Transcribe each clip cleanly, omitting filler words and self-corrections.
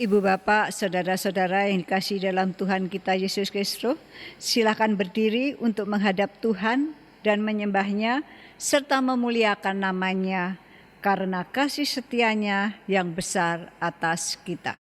Ibu Bapak, saudara-saudara yang dikasihi dalam Tuhan kita Yesus Kristus, silakan berdiri untuk menghadap Tuhan dan menyembahnya serta memuliakan namanya karena kasih setianya yang besar atas kita.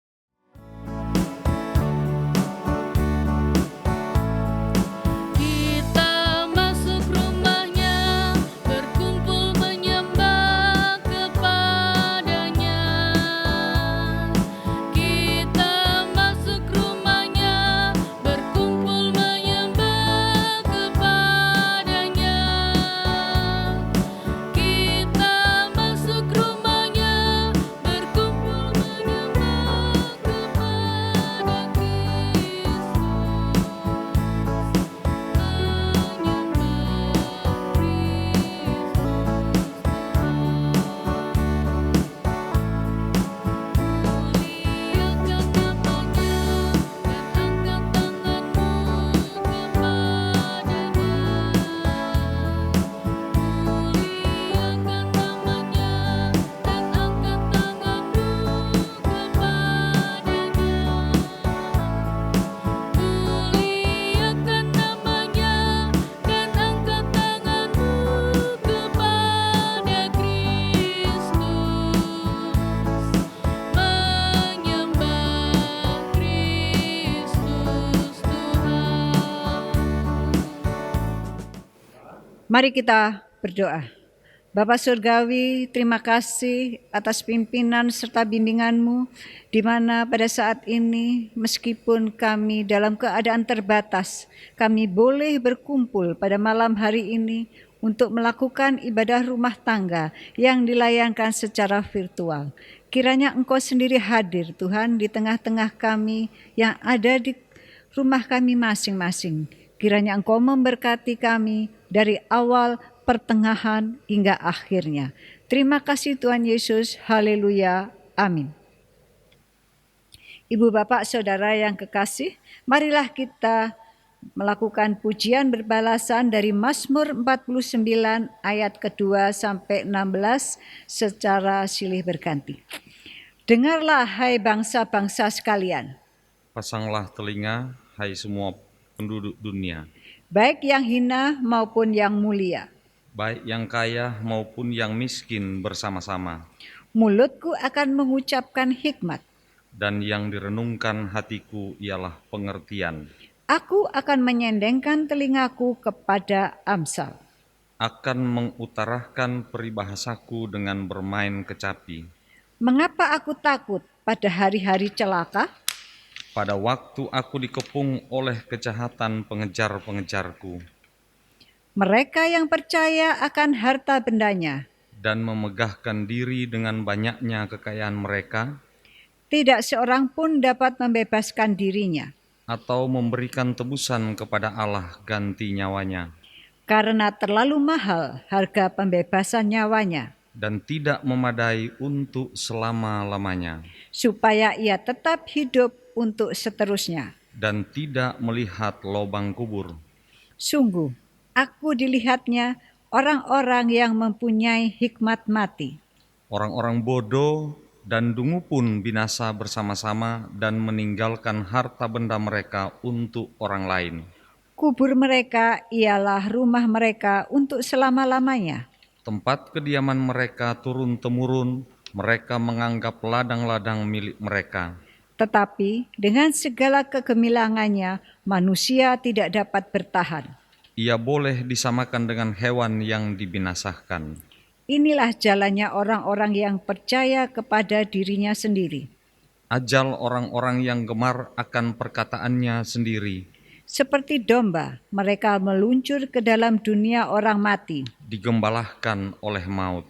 Mari kita berdoa. Bapa Surgawi, terima kasih atas pimpinan serta bimbingan-Mu, di mana pada saat ini meskipun kami dalam keadaan terbatas, kami boleh berkumpul pada malam hari ini untuk melakukan ibadah rumah tangga yang dilayankan secara virtual. Kiranya Engkau sendiri hadir Tuhan di tengah-tengah kami yang ada di rumah kami masing-masing. Kiranya Engkau memberkati kami dari awal, pertengahan, hingga akhirnya. Terima kasih Tuhan Yesus. Haleluya. Amin. Ibu, Bapak, Saudara yang kekasih, marilah kita melakukan pujian berbalasan dari Mazmur 49 ayat kedua sampai 16 secara silih berganti. Dengarlah hai bangsa-bangsa sekalian. Pasanglah telinga, hai semua penduduk dunia. Baik yang hina maupun yang mulia. Baik yang kaya maupun yang miskin bersama-sama. Mulutku akan mengucapkan hikmat. Dan yang direnungkan hatiku ialah pengertian. Aku akan menyendengkan telingaku kepada Amsal. Akan mengutarakan peribahasaku dengan bermain kecapi. Mengapa aku takut pada hari-hari celaka? Pada waktu aku dikepung oleh kejahatan pengejar-pengejarku. Mereka yang percaya akan harta bendanya. Dan memegahkan diri dengan banyaknya kekayaan mereka. Tidak seorang pun dapat membebaskan dirinya. Atau memberikan tebusan kepada Allah ganti nyawanya. Karena terlalu mahal harga pembebasan nyawanya. Dan tidak memadai untuk selama-lamanya. Supaya ia tetap hidup untuk seterusnya. Dan tidak melihat lubang kubur. Sungguh, aku dilihatnya orang-orang yang mempunyai hikmat mati. Orang-orang bodoh dan dungu pun binasa bersama-sama dan meninggalkan harta benda mereka untuk orang lain. Kubur mereka ialah rumah mereka untuk selama-lamanya. Tempat kediaman mereka turun-temurun, mereka menganggap ladang-ladang milik mereka. Tetapi dengan segala kegemilangannya, manusia tidak dapat bertahan. Ia boleh disamakan dengan hewan yang dibinasakan. Inilah jalannya orang-orang yang percaya kepada dirinya sendiri. Ajal orang-orang yang gemar akan perkataannya sendiri. Seperti domba, mereka meluncur ke dalam dunia orang mati. Digembalahkan oleh maut.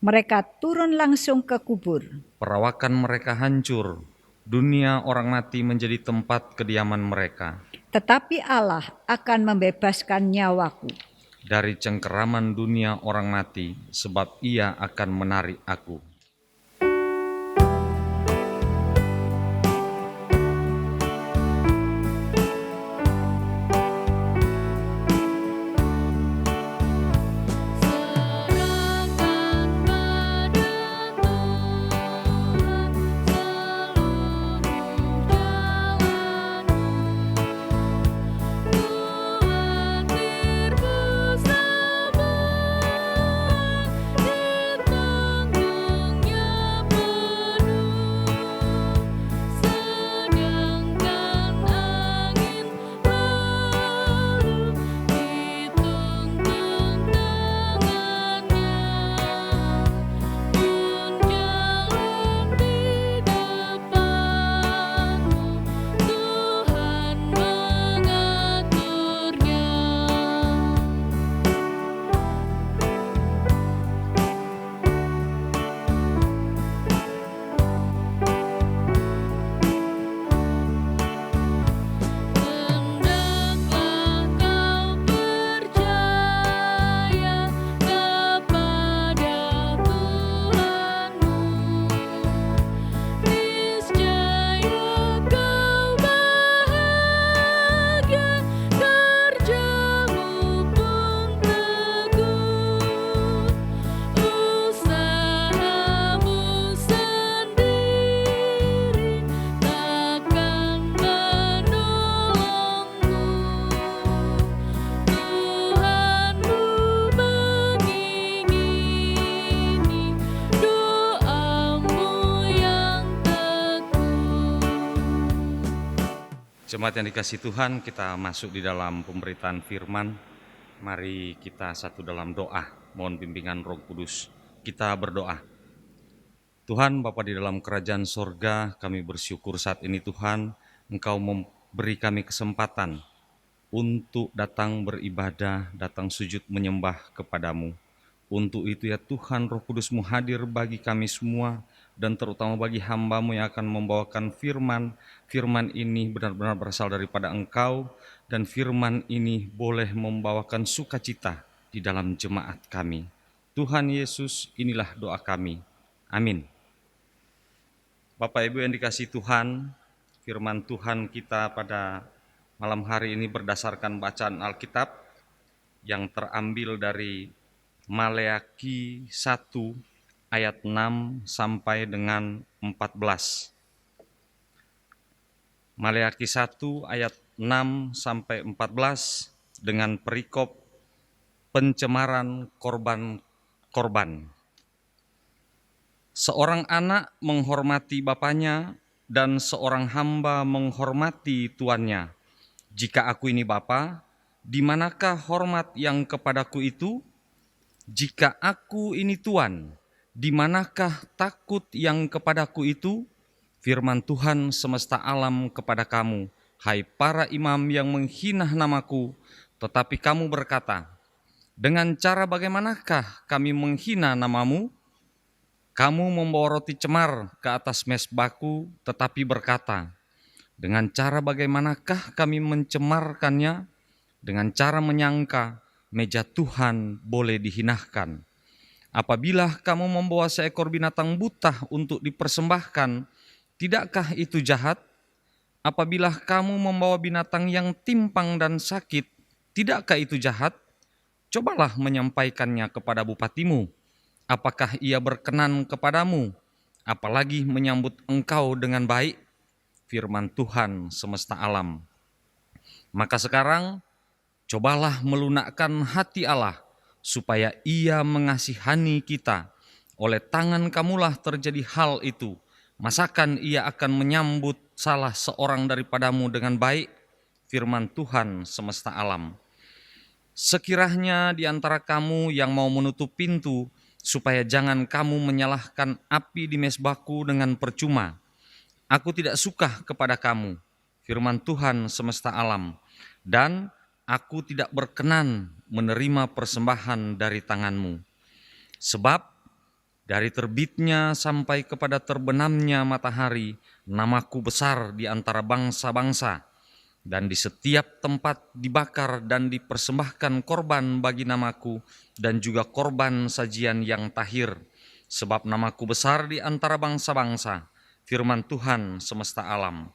Mereka turun langsung ke kubur. Perawakan mereka hancur. Dunia orang mati menjadi tempat kediaman mereka. Tetapi Allah akan membebaskan nyawaku dari cengkeraman dunia orang mati, sebab Ia akan menarik aku. Jemaat yang dikasihi Tuhan, kita masuk di dalam pemberitaan firman. Mari kita satu dalam doa, mohon bimbingan Roh Kudus. Kita berdoa. Tuhan Bapa di dalam kerajaan sorga, kami bersyukur saat ini Tuhan, Engkau memberi kami kesempatan untuk datang beribadah, datang sujud menyembah kepadamu. Untuk itu ya Tuhan, Roh Kudus-Mu hadir bagi kami semua, dan terutama bagi hamba-Mu yang akan membawakan firman. Firman ini benar-benar berasal daripada Engkau, dan firman ini boleh membawakan sukacita di dalam jemaat kami. Tuhan Yesus, inilah doa kami. Amin. Bapak Ibu yang dikasihi Tuhan, firman Tuhan kita pada malam hari ini berdasarkan bacaan Alkitab yang terambil dari Maleakhi 1 ayat 6 sampai dengan 14. Maleakhi 1 ayat 6 sampai 14 dengan perikop pencemaran korban-korban. Seorang anak menghormati bapaknya dan seorang hamba menghormati tuannya. Jika aku ini bapa, di manakah hormat yang kepadaku itu? Jika aku ini Tuan, di manakah takut yang kepadaku itu? Firman Tuhan semesta alam kepada kamu, hai para imam yang menghina namaku, tetapi kamu berkata, dengan cara bagaimanakah kami menghina namamu? Kamu membawa roti cemar ke atas mezbahku, tetapi berkata, dengan cara bagaimanakah kami mencemarkannya? Dengan cara menyangka, meja Tuhan boleh dihinakan. Apabila kamu membawa seekor binatang buta untuk dipersembahkan, tidakkah itu jahat? Apabila kamu membawa binatang yang timpang dan sakit, tidakkah itu jahat? Cobalah menyampaikannya kepada bupatimu. Apakah ia berkenan kepadamu? Apalagi menyambut engkau dengan baik? Firman Tuhan semesta alam. Maka sekarang, cobalah melunakkan hati Allah, supaya Ia mengasihani kita. Oleh tangan kamulah terjadi hal itu. Masakan Ia akan menyambut salah seorang daripadamu dengan baik? Firman Tuhan semesta alam. Sekiranya di antara kamu yang mau menutup pintu, supaya jangan kamu menyalahkan api di mezbahku dengan percuma. Aku tidak suka kepada kamu, firman Tuhan semesta alam, dan aku tidak berkenan menerima persembahan dari tanganmu. Sebab dari terbitnya sampai kepada terbenamnya matahari, namaku besar di antara bangsa-bangsa, dan di setiap tempat dibakar dan dipersembahkan korban bagi namaku, dan juga korban sajian yang tahir. Sebab namaku besar di antara bangsa-bangsa, firman Tuhan semesta alam.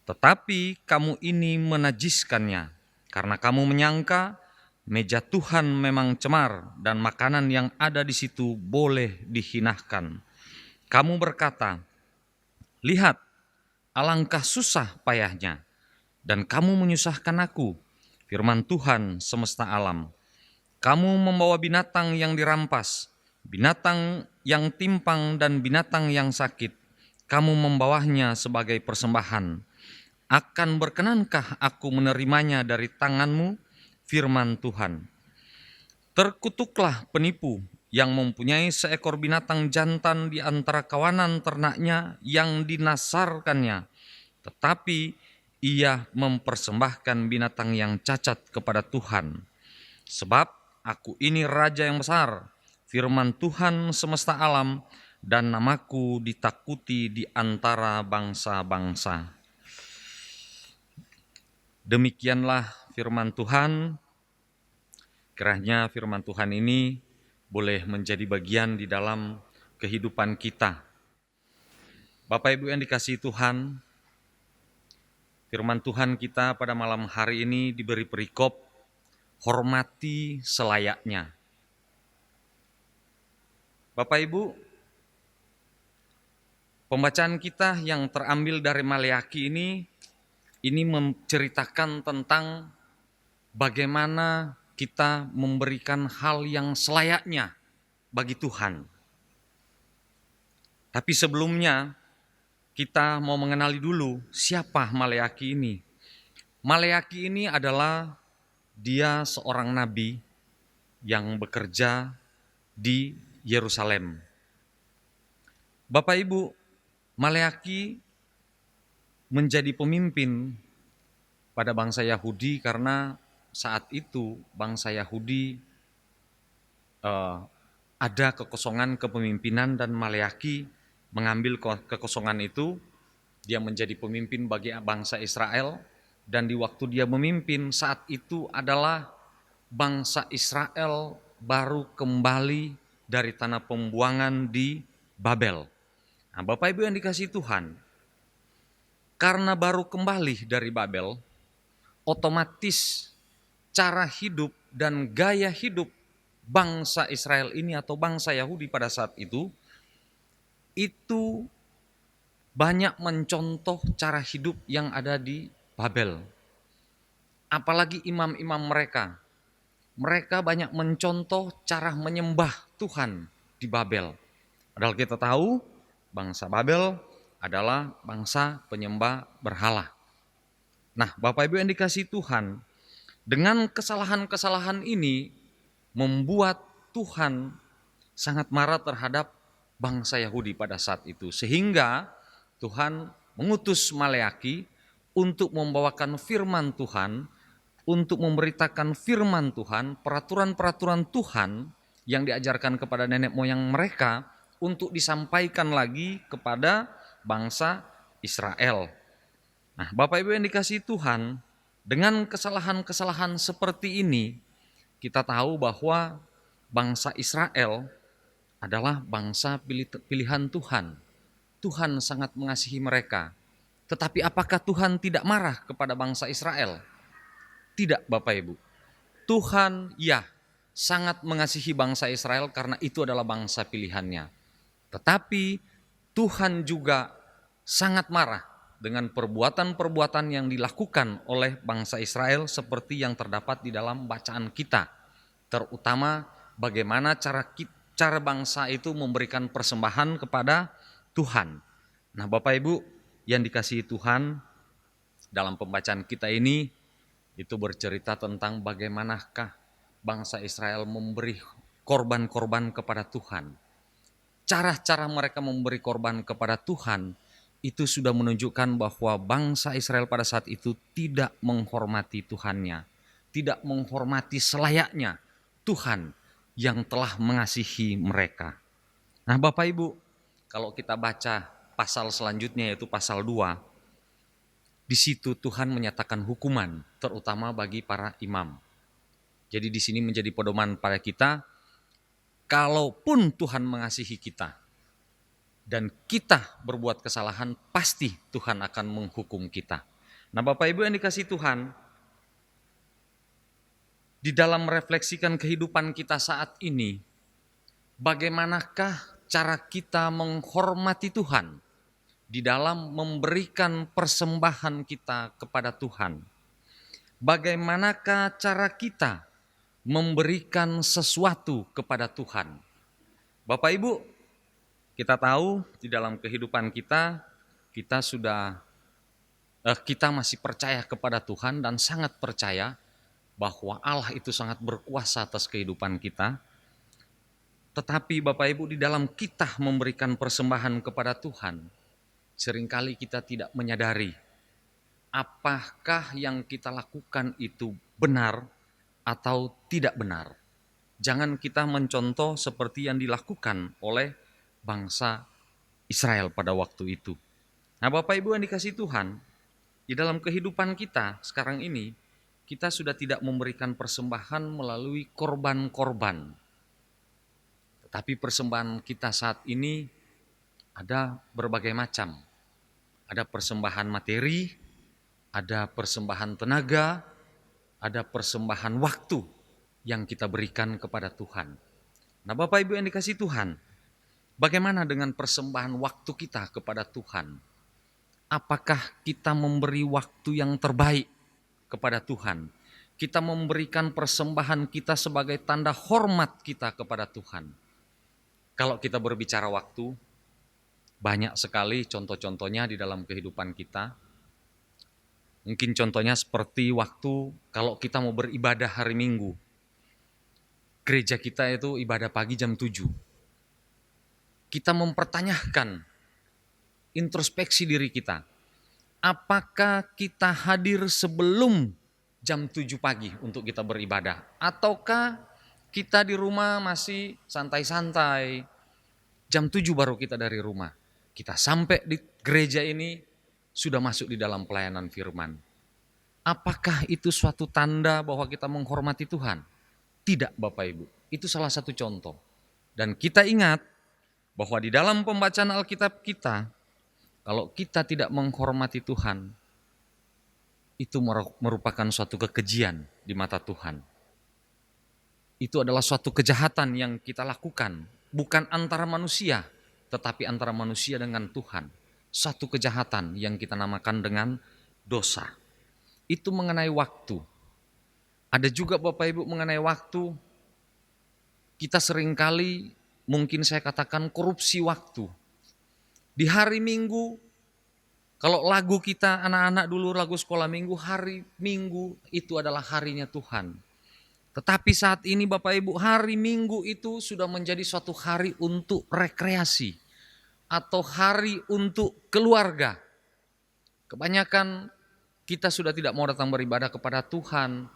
Tetapi kamu ini menajiskannya, karena kamu menyangka meja Tuhan memang cemar dan makanan yang ada di situ boleh dihinakan. Kamu berkata, lihat, alangkah susah payahnya, dan kamu menyusahkan aku, firman Tuhan semesta alam. Kamu membawa binatang yang dirampas, binatang yang timpang dan binatang yang sakit. Kamu membawanya sebagai persembahan. Akan berkenankah aku menerimanya dari tanganmu? Firman Tuhan. Terkutuklah penipu yang mempunyai seekor binatang jantan di antara kawanan ternaknya yang dinasarkannya, tetapi ia mempersembahkan binatang yang cacat kepada Tuhan. Sebab aku ini raja yang besar, firman Tuhan semesta alam, dan namaku ditakuti di antara bangsa-bangsa. Demikianlah firman Tuhan. Kiranya firman Tuhan ini boleh menjadi bagian di dalam kehidupan kita. Bapak Ibu yang dikasihi Tuhan, firman Tuhan kita pada malam hari ini diberi perikop, hormati selayaknya. Bapak Ibu, pembacaan kita yang terambil dari Maleakhi ini menceritakan tentang bagaimana kita memberikan hal yang selayaknya bagi Tuhan. Tapi sebelumnya kita mau mengenali dulu siapa Maleakhi ini. Maleaki ini adalah dia seorang nabi yang bekerja di Yerusalem. Bapak Ibu, Maleaki menjadi pemimpin pada bangsa Yahudi karena saat itu bangsa Yahudi ada kekosongan kepemimpinan dan Maleaki mengambil kekosongan itu. Dia menjadi pemimpin bagi bangsa Israel, dan di waktu dia memimpin saat itu adalah bangsa Israel baru kembali dari tanah pembuangan di Babel. Nah, Bapak Ibu yang dikasihi Tuhan, karena baru kembali dari Babel, otomatis cara hidup dan gaya hidup bangsa Israel ini atau bangsa Yahudi pada saat itu banyak mencontoh cara hidup yang ada di Babel. Apalagi imam-imam mereka. Mereka banyak mencontoh cara menyembah Tuhan di Babel. Padahal kita tahu bangsa Babel adalah bangsa penyembah berhala. Nah, Bapak Ibu yang dikasihi Tuhan, dengan kesalahan-kesalahan ini membuat Tuhan sangat marah terhadap bangsa Yahudi pada saat itu. Sehingga Tuhan mengutus Maleaki untuk membawakan firman Tuhan, untuk memberitakan firman Tuhan, peraturan-peraturan Tuhan yang diajarkan kepada nenek moyang mereka untuk disampaikan lagi kepada bangsa Israel. Nah, Bapak Ibu yang dikasihi Tuhan, dengan kesalahan-kesalahan seperti ini, kita tahu bahwa bangsa Israel adalah bangsa pilihan Tuhan. Tuhan sangat mengasihi mereka. Tetapi apakah Tuhan tidak marah kepada bangsa Israel? Tidak, Bapak Ibu. Tuhan sangat mengasihi bangsa Israel karena itu adalah bangsa pilihannya. Tetapi Tuhan juga sangat marah dengan perbuatan-perbuatan yang dilakukan oleh bangsa Israel seperti yang terdapat di dalam bacaan kita. Terutama bagaimana cara bangsa itu memberikan persembahan kepada Tuhan. Nah, Bapak Ibu yang dikasihi Tuhan, dalam pembacaan kita ini itu bercerita tentang bagaimanakah bangsa Israel memberi korban-korban kepada Tuhan. Cara-cara mereka memberi korban kepada Tuhan itu sudah menunjukkan bahwa bangsa Israel pada saat itu tidak menghormati Tuhannya, tidak menghormati selayaknya Tuhan yang telah mengasihi mereka. Nah, Bapak Ibu, kalau kita baca pasal selanjutnya yaitu pasal 2, di situ Tuhan menyatakan hukuman terutama bagi para imam. Jadi di sini menjadi pedoman pada kita, kalaupun Tuhan mengasihi kita dan kita berbuat kesalahan, pasti Tuhan akan menghukum kita. Nah, Bapak Ibu yang dikasihi Tuhan, di dalam merefleksikan kehidupan kita saat ini, bagaimanakah cara kita menghormati Tuhan di dalam memberikan persembahan kita kepada Tuhan? Bagaimanakah cara kita memberikan sesuatu kepada Tuhan? Bapak Ibu, kita tahu di dalam kehidupan kita kita masih percaya kepada Tuhan dan sangat percaya bahwa Allah itu sangat berkuasa atas kehidupan kita. Tetapi Bapak Ibu, di dalam kita memberikan persembahan kepada Tuhan, seringkali kita tidak menyadari apakah yang kita lakukan itu benar atau tidak benar. Jangan kita mencontoh seperti yang dilakukan oleh bangsa Israel pada waktu itu. Nah, Bapak Ibu yang dikasihi Tuhan, di dalam kehidupan kita sekarang ini, kita sudah tidak memberikan persembahan melalui korban-korban. Tapi persembahan kita saat ini ada berbagai macam. Ada persembahan materi, ada persembahan tenaga, ada persembahan waktu yang kita berikan kepada Tuhan. Nah, Bapak Ibu yang dikasihi Tuhan, bagaimana dengan persembahan waktu kita kepada Tuhan? Apakah kita memberi waktu yang terbaik kepada Tuhan? Kita memberikan persembahan kita sebagai tanda hormat kita kepada Tuhan. Kalau kita berbicara waktu, banyak sekali contoh-contohnya di dalam kehidupan kita. Mungkin contohnya seperti waktu kalau kita mau beribadah hari Minggu. Gereja kita itu ibadah pagi jam 7. Kita mempertanyakan introspeksi diri kita. Apakah kita hadir sebelum jam 7 pagi untuk kita beribadah? Ataukah kita di rumah masih santai-santai, jam 7 baru kita dari rumah. Kita sampai di gereja ini sudah masuk di dalam pelayanan firman. Apakah itu suatu tanda bahwa kita menghormati Tuhan? Tidak Bapak Ibu, itu salah satu contoh. Dan kita ingat bahwa di dalam pembacaan Alkitab kita, kalau kita tidak menghormati Tuhan, itu merupakan suatu kekejian di mata Tuhan. Itu adalah suatu kejahatan yang kita lakukan, bukan antara manusia, tetapi antara manusia dengan Tuhan. Satu kejahatan yang kita namakan dengan dosa. Itu mengenai waktu. Ada juga Bapak Ibu mengenai waktu, kita seringkali mungkin saya katakan korupsi waktu. Di hari Minggu, kalau lagu kita anak-anak dulu lagu sekolah Minggu, hari Minggu itu adalah harinya Tuhan. Tetapi saat ini Bapak Ibu, hari Minggu itu sudah menjadi suatu hari untuk rekreasi atau hari untuk keluarga. Kebanyakan kita sudah tidak mau datang beribadah kepada Tuhan,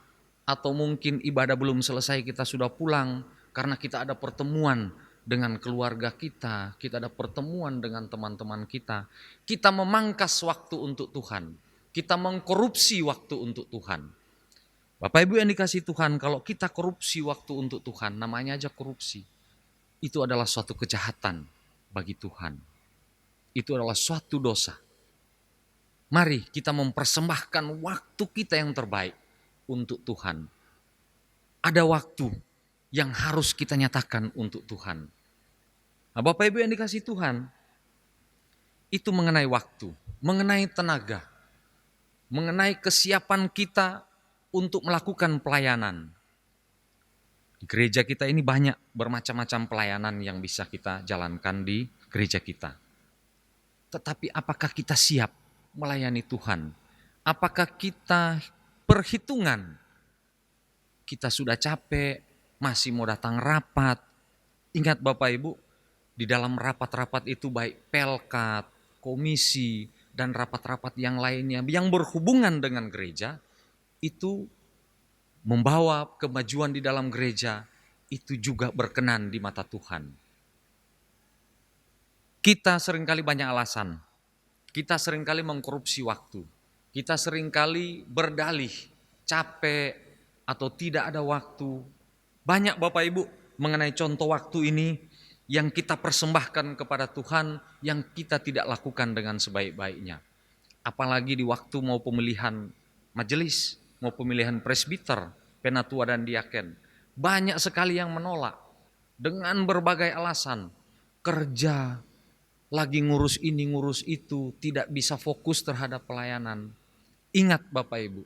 atau mungkin ibadah belum selesai kita sudah pulang karena kita ada pertemuan dengan keluarga kita ada pertemuan dengan teman-teman kita. Kita memangkas waktu untuk Tuhan, kita mengkorupsi waktu untuk Tuhan. Bapak Ibu yang dikasihi Tuhan, kalau kita korupsi waktu untuk Tuhan, namanya aja korupsi. Itu adalah suatu kejahatan bagi Tuhan. Itu adalah suatu dosa. Mari kita mempersembahkan waktu kita yang terbaik untuk Tuhan. Ada waktu yang harus kita nyatakan untuk Tuhan. Nah, Bapak Ibu yang dikasihi Tuhan, itu mengenai waktu, mengenai tenaga, mengenai kesiapan kita untuk melakukan pelayanan. Di gereja kita ini banyak bermacam-macam pelayanan yang bisa kita jalankan di gereja kita. Tetapi apakah kita siap melayani Tuhan? Apakah kita perhitungan? Kita sudah capek, masih mau datang rapat. Ingat Bapak Ibu, di dalam rapat-rapat itu baik pelkat, komisi, dan rapat-rapat yang lainnya yang berhubungan dengan gereja, itu membawa kemajuan di dalam gereja, itu juga berkenan di mata Tuhan. Kita seringkali banyak alasan, kita seringkali mengkorupsi waktu, kita seringkali berdalih, capek atau tidak ada waktu. Banyak Bapak Ibu mengenai contoh waktu ini yang kita persembahkan kepada Tuhan yang kita tidak lakukan dengan sebaik-baiknya. Apalagi di waktu mau pemilihan majelis, mau pemilihan presbiter, penatua dan diaken. Banyak sekali yang menolak dengan berbagai alasan. Kerja, lagi ngurus ini, ngurus itu, tidak bisa fokus terhadap pelayanan. Ingat Bapak Ibu,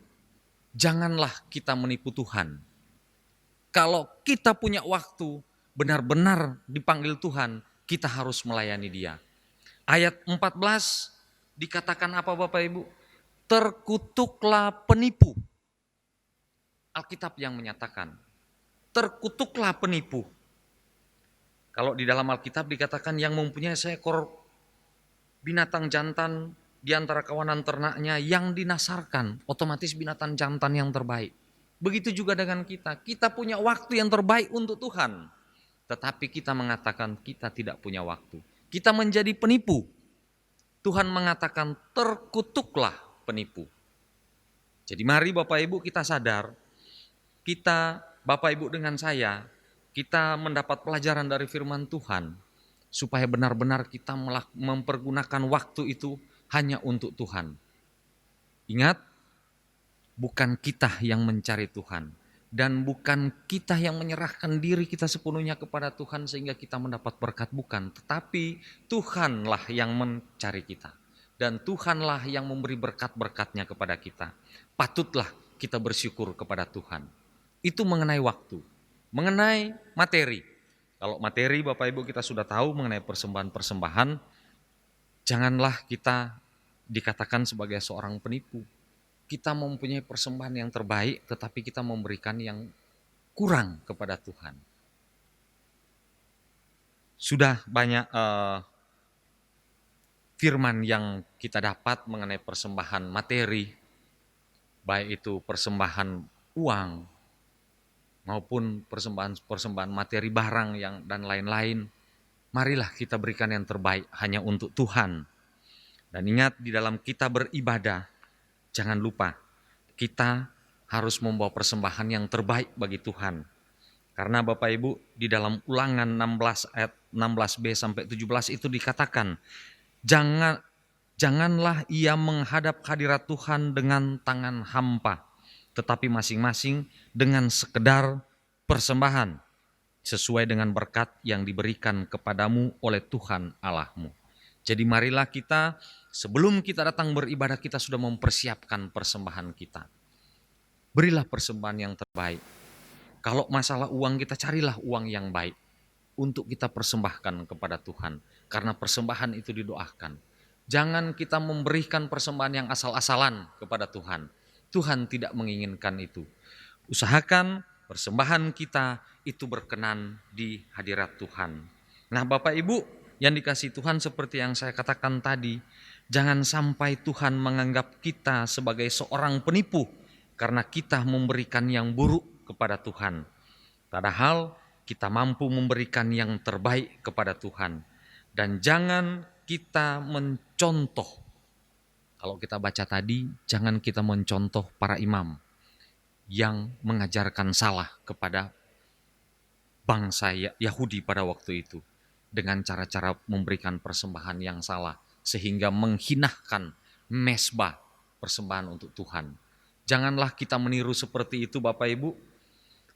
janganlah kita menipu Tuhan. Kalau kita punya waktu, benar-benar dipanggil Tuhan, kita harus melayani Dia. Ayat 14 dikatakan apa Bapak Ibu? Terkutuklah penipu. Alkitab yang menyatakan, terkutuklah penipu. Kalau di dalam Alkitab dikatakan yang mempunyai seekor binatang jantan di antara kawanan ternaknya yang dinasarkan, otomatis binatang jantan yang terbaik. Begitu juga dengan kita. Kita punya waktu yang terbaik untuk Tuhan. Tetapi kita mengatakan kita tidak punya waktu. Kita menjadi penipu. Tuhan mengatakan terkutuklah penipu. Jadi mari Bapak Ibu kita sadar. Kita Bapak Ibu dengan saya. Kita mendapat pelajaran dari firman Tuhan. Supaya benar-benar kita mempergunakan waktu itu hanya untuk Tuhan. Ingat. Bukan kita yang mencari Tuhan. Dan bukan kita yang menyerahkan diri kita sepenuhnya kepada Tuhan sehingga kita mendapat berkat, bukan. Tetapi Tuhanlah yang mencari kita. Dan Tuhanlah yang memberi berkat-berkatnya kepada kita. Patutlah kita bersyukur kepada Tuhan. Itu mengenai waktu. Mengenai materi. Kalau materi Bapak Ibu kita sudah tahu mengenai persembahan-persembahan. Janganlah kita dikatakan sebagai seorang penipu. kita mempunyai persembahan yang terbaik, tetapi kita memberikan yang kurang kepada Tuhan. Sudah banyak firman yang kita dapat mengenai persembahan materi, baik itu persembahan uang maupun persembahan materi barang dan lain-lain. Marilah kita berikan yang terbaik hanya untuk Tuhan. Dan ingat, di dalam kita beribadah, jangan lupa kita harus membawa persembahan yang terbaik bagi Tuhan. Karena Bapak Ibu, di dalam Ulangan 16 ayat 16b sampai 17 itu dikatakan, janganlah ia menghadap hadirat Tuhan dengan tangan hampa, tetapi masing-masing dengan sekedar persembahan sesuai dengan berkat yang diberikan kepadamu oleh Tuhan Allahmu. Jadi marilah kita, sebelum kita datang beribadah, kita sudah mempersiapkan persembahan kita. Berilah persembahan yang terbaik. Kalau masalah uang, kita carilah uang yang baik untuk kita persembahkan kepada Tuhan. Karena persembahan itu didoakan. Jangan kita memberikan persembahan yang asal-asalan kepada Tuhan. Tuhan tidak menginginkan itu. Usahakan persembahan kita itu berkenan di hadirat Tuhan. Nah, Bapak Ibu yang dikasihi Tuhan, seperti yang saya katakan tadi, jangan sampai Tuhan menganggap kita sebagai seorang penipu karena kita memberikan yang buruk kepada Tuhan. Padahal kita mampu memberikan yang terbaik kepada Tuhan. Dan jangan kita mencontoh, kalau kita baca tadi, jangan kita mencontoh para imam yang mengajarkan salah kepada bangsa Yahudi pada waktu itu dengan cara-cara memberikan persembahan yang salah sehingga menghinakan mesbah persembahan untuk Tuhan. Janganlah kita meniru seperti itu, Bapak Ibu,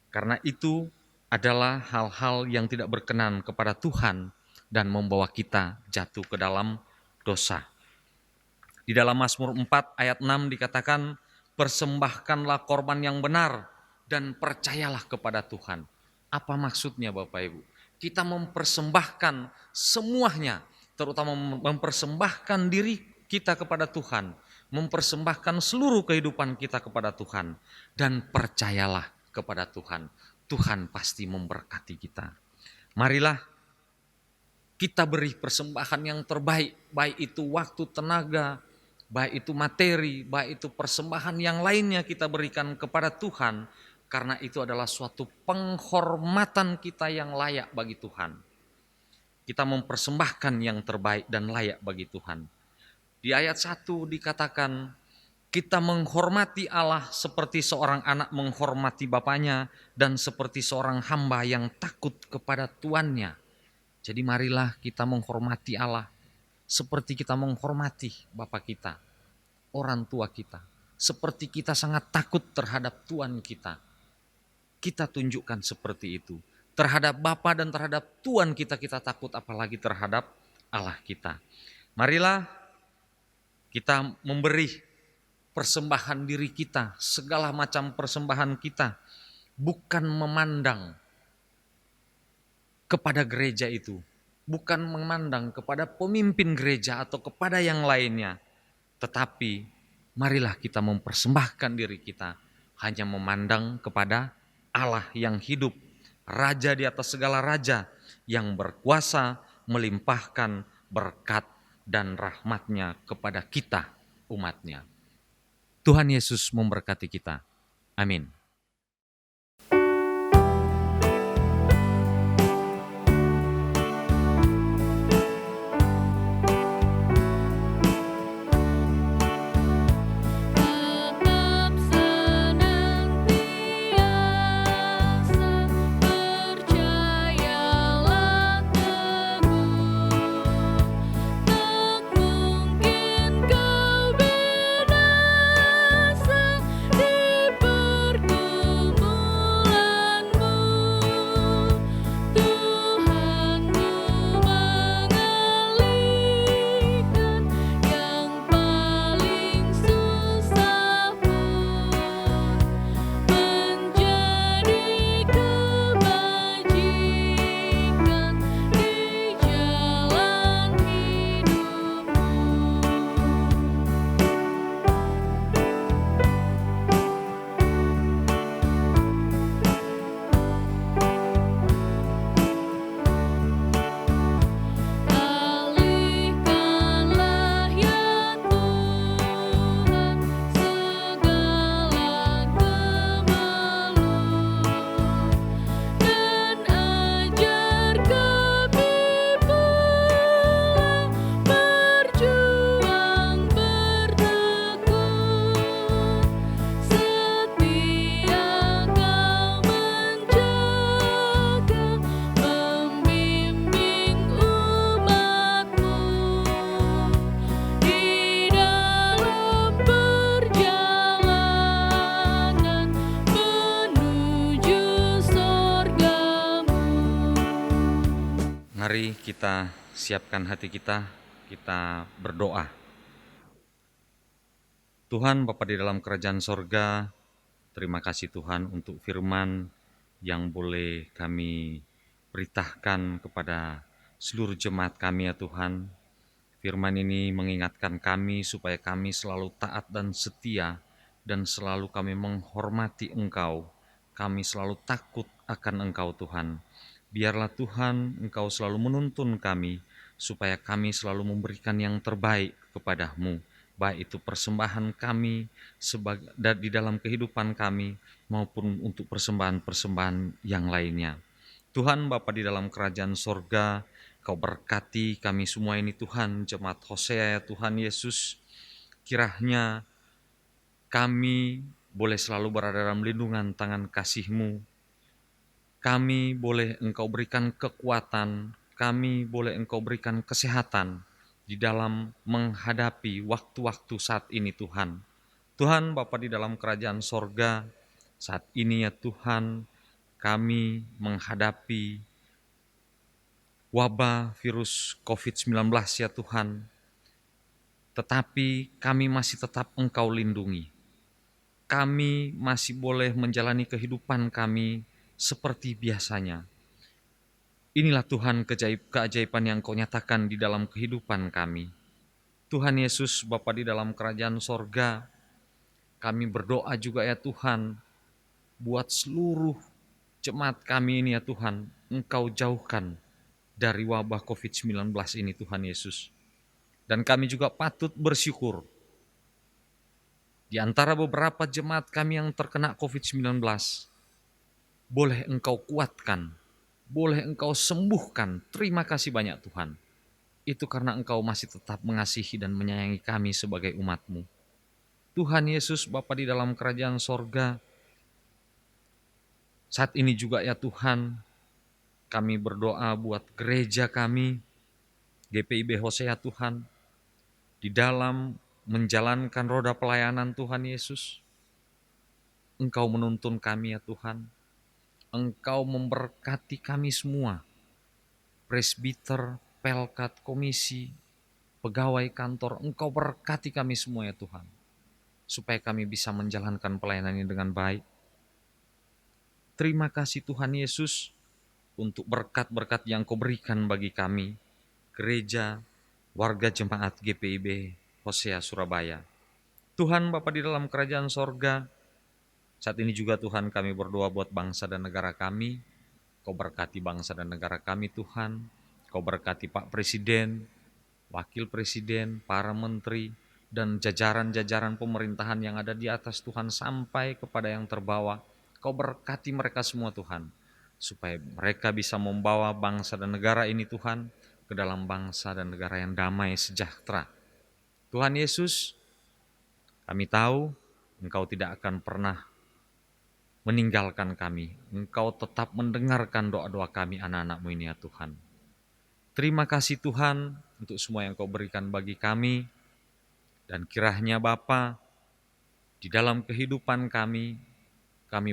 karena itu adalah hal-hal yang tidak berkenan kepada Tuhan dan membawa kita jatuh ke dalam dosa. Di dalam Mazmur 4 ayat 6 dikatakan, persembahkanlah korban yang benar dan percayalah kepada Tuhan. Apa maksudnya, Bapak Ibu? Kita mempersembahkan semuanya, terutama mempersembahkan diri kita kepada Tuhan, mempersembahkan seluruh kehidupan kita kepada Tuhan, dan percayalah kepada Tuhan. Tuhan pasti memberkati kita. Marilah kita beri persembahan yang terbaik, baik itu waktu, tenaga, baik itu materi, baik itu persembahan yang lainnya kita berikan kepada Tuhan, karena itu adalah suatu penghormatan kita yang layak bagi Tuhan. Kita mempersembahkan yang terbaik dan layak bagi Tuhan. Di ayat 1 dikatakan, kita menghormati Allah seperti seorang anak menghormati bapaknya dan seperti seorang hamba yang takut kepada tuannya. Jadi marilah kita menghormati Allah seperti kita menghormati Bapa kita, orang tua kita. Seperti kita sangat takut terhadap Tuhan kita. Kita tunjukkan seperti itu. Terhadap Bapa dan terhadap Tuhan kita, kita takut, apalagi terhadap Allah kita. Marilah kita memberi persembahan diri kita, segala macam persembahan kita, bukan memandang kepada gereja itu, bukan memandang kepada pemimpin gereja atau kepada yang lainnya, tetapi marilah kita mempersembahkan diri kita hanya memandang kepada Allah yang hidup, Raja di atas segala raja, yang berkuasa melimpahkan berkat dan rahmat-Nya kepada kita, umat-Nya. Tuhan Yesus memberkati kita. Amin. Kau binasa diperkuasa. Mari kita siapkan hati kita, kita berdoa. Tuhan Bapa di dalam kerajaan sorga, terima kasih Tuhan untuk firman yang boleh kami beritakan kepada seluruh jemaat kami ya Tuhan. Firman ini mengingatkan kami supaya kami selalu taat dan setia dan selalu kami menghormati Engkau. Kami selalu takut akan Engkau Tuhan. Biarlah Tuhan Engkau selalu menuntun kami supaya kami selalu memberikan yang terbaik kepadamu. Baik itu persembahan kami di dalam kehidupan kami maupun untuk persembahan-persembahan yang lainnya. Tuhan Bapa di dalam kerajaan sorga, Kau berkati kami semua ini Tuhan, jemaat Hosea ya Tuhan Yesus. Kiranya kami boleh selalu berada dalam lindungan tangan kasih-Mu. Kami boleh Engkau berikan kekuatan, kami boleh Engkau berikan kesehatan di dalam menghadapi waktu-waktu saat ini Tuhan. Tuhan Bapa di dalam kerajaan sorga, saat ini ya Tuhan, kami menghadapi wabah virus COVID-19 ya Tuhan, tetapi kami masih tetap Engkau lindungi. Kami masih boleh menjalani kehidupan kami seperti biasanya. Inilah Tuhan keajaiban yang Kau nyatakan di dalam kehidupan kami. Tuhan Yesus Bapa di dalam kerajaan sorga, kami berdoa juga ya Tuhan, buat seluruh jemaat kami ini ya Tuhan, Engkau jauhkan dari wabah COVID-19 ini Tuhan Yesus. Dan kami juga patut bersyukur. Di antara beberapa jemaat kami yang terkena COVID-19, boleh Engkau kuatkan, boleh Engkau sembuhkan. Terima kasih banyak Tuhan. Itu karena Engkau masih tetap mengasihi dan menyayangi kami sebagai umat-Mu. Tuhan Yesus Bapa di dalam kerajaan sorga, saat ini juga ya Tuhan, kami berdoa buat gereja kami, GPIB Hosea Tuhan, di dalam menjalankan roda pelayanan Tuhan Yesus. Engkau menuntun kami ya Tuhan. Engkau memberkati kami semua. Presbiter, pelkat, komisi, pegawai kantor, Engkau berkati kami semua ya Tuhan. Supaya kami bisa menjalankan pelayanan ini dengan baik. Terima kasih Tuhan Yesus untuk berkat-berkat yang Kau berikan bagi kami, gereja, warga jemaat GPIB Hosea Surabaya. Tuhan Bapa di dalam kerajaan sorga, saat ini juga Tuhan kami berdoa buat bangsa dan negara kami. Kau berkati bangsa dan negara kami Tuhan. Kau berkati Pak Presiden, Wakil Presiden, para menteri, dan jajaran-jajaran pemerintahan yang ada di atas Tuhan sampai kepada yang terbawah. Kau berkati mereka semua Tuhan, supaya mereka bisa membawa bangsa dan negara ini Tuhan ke dalam bangsa dan negara yang damai sejahtera. Tuhan Yesus, kami tahu Engkau tidak akan pernah meninggalkan kami. Engkau tetap mendengarkan doa-doa kami anak-anak-Mu ini ya Tuhan. Terima kasih Tuhan untuk semua yang Kau berikan bagi kami. Dan kiranya Bapa, di dalam kehidupan kami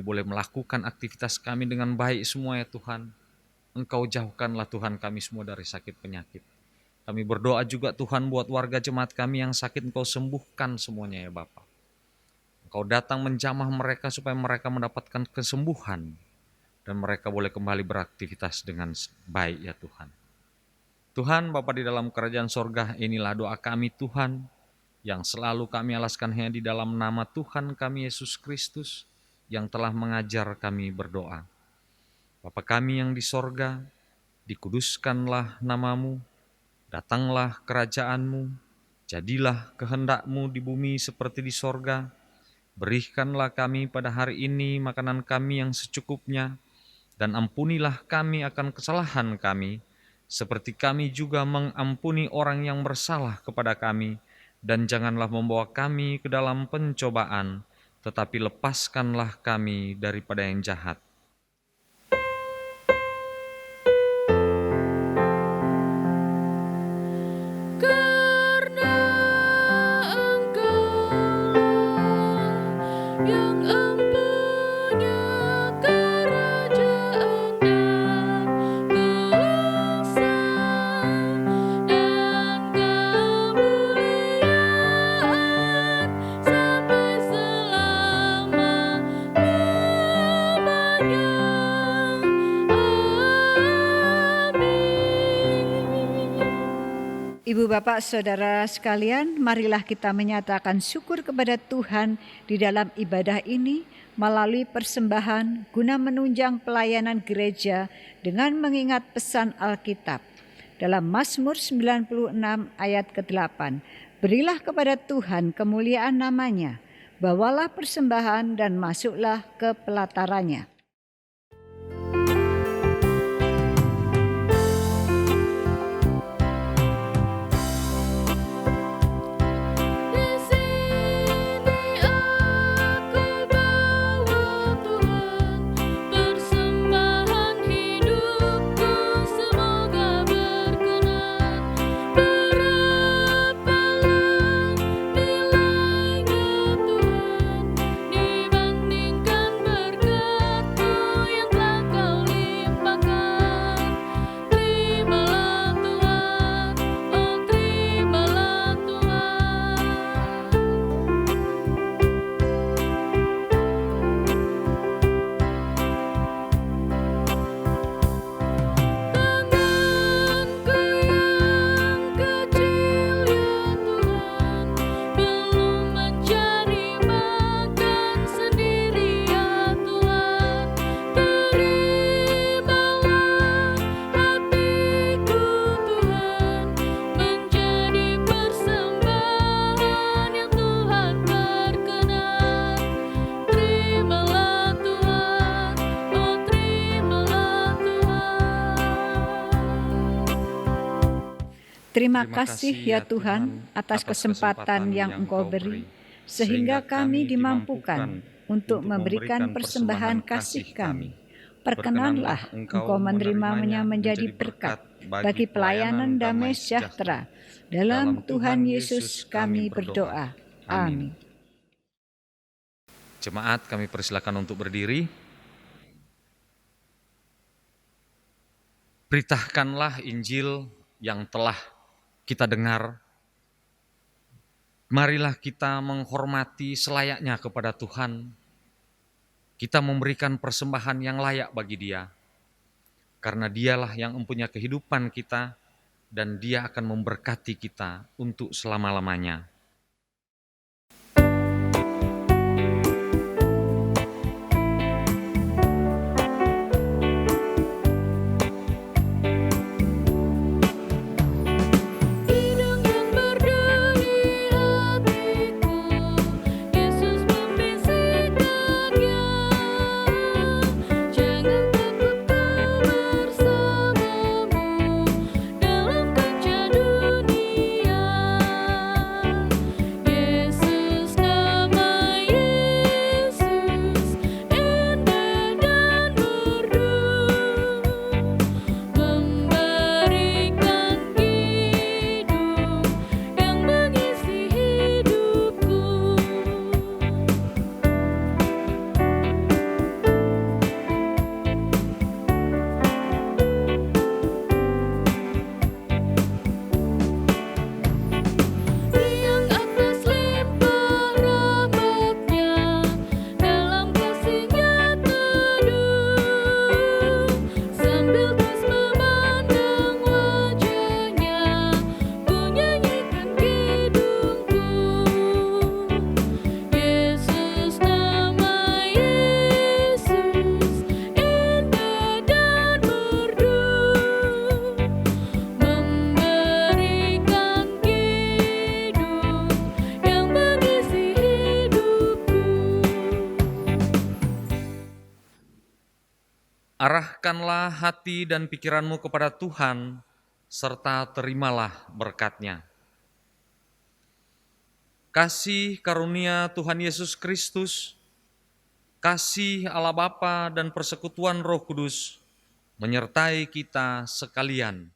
boleh melakukan aktivitas kami dengan baik semua ya Tuhan. Engkau jauhkanlah Tuhan kami semua dari sakit penyakit. Kami berdoa juga Tuhan buat warga jemaat kami yang sakit, Engkau sembuhkan semuanya ya Bapa. Engkau datang menjamah mereka supaya mereka mendapatkan kesembuhan. Dan mereka boleh kembali beraktivitas dengan baik ya Tuhan. Tuhan Bapa di dalam kerajaan sorga, inilah doa kami Tuhan, yang selalu kami alaskan hanya di dalam nama Tuhan kami Yesus Kristus, yang telah mengajar kami berdoa. Bapa kami yang di sorga, dikuduskanlah namamu, datanglah kerajaan-Mu, jadilah kehendak-Mu di bumi seperti di sorga. Berikanlah kami pada hari ini makanan kami yang secukupnya, dan ampunilah kami akan kesalahan kami, seperti kami juga mengampuni orang yang bersalah kepada kami, dan janganlah membawa kami ke dalam pencobaan, tetapi lepaskanlah kami daripada yang jahat. Karena Engkaulah yang empunya kerajaan dan kuasa Bapak Saudara sekalian, marilah kita menyatakan syukur kepada Tuhan di dalam ibadah ini melalui persembahan guna menunjang pelayanan gereja dengan mengingat pesan Alkitab. Dalam Mazmur 96 ayat ke-8, berilah kepada Tuhan kemuliaan namanya, bawalah persembahan dan masuklah ke pelatarannya. Terima kasih ya Tuhan atas kesempatan yang Engkau beri, sehingga kami dimampukan untuk memberikan persembahan kasih kami. Perkenanlah Engkau menerimanya menjadi berkat bagi pelayanan damai sejahtera. Dalam Tuhan Yesus kami berdoa. Amin. Jemaat, kami persilakan untuk berdiri. Beritakanlah Injil yang telah kita dengar. Marilah kita menghormati selayaknya kepada Tuhan. Kita memberikan persembahan yang layak bagi Dia. Karena Dialah yang mempunyai kehidupan kita dan Dia akan memberkati kita untuk selama-lamanya. Arahkanlah hati dan pikiranmu kepada Tuhan, serta terimalah berkat-Nya. Kasih karunia Tuhan Yesus Kristus, kasih Allah Bapa dan persekutuan Roh Kudus menyertai kita sekalian.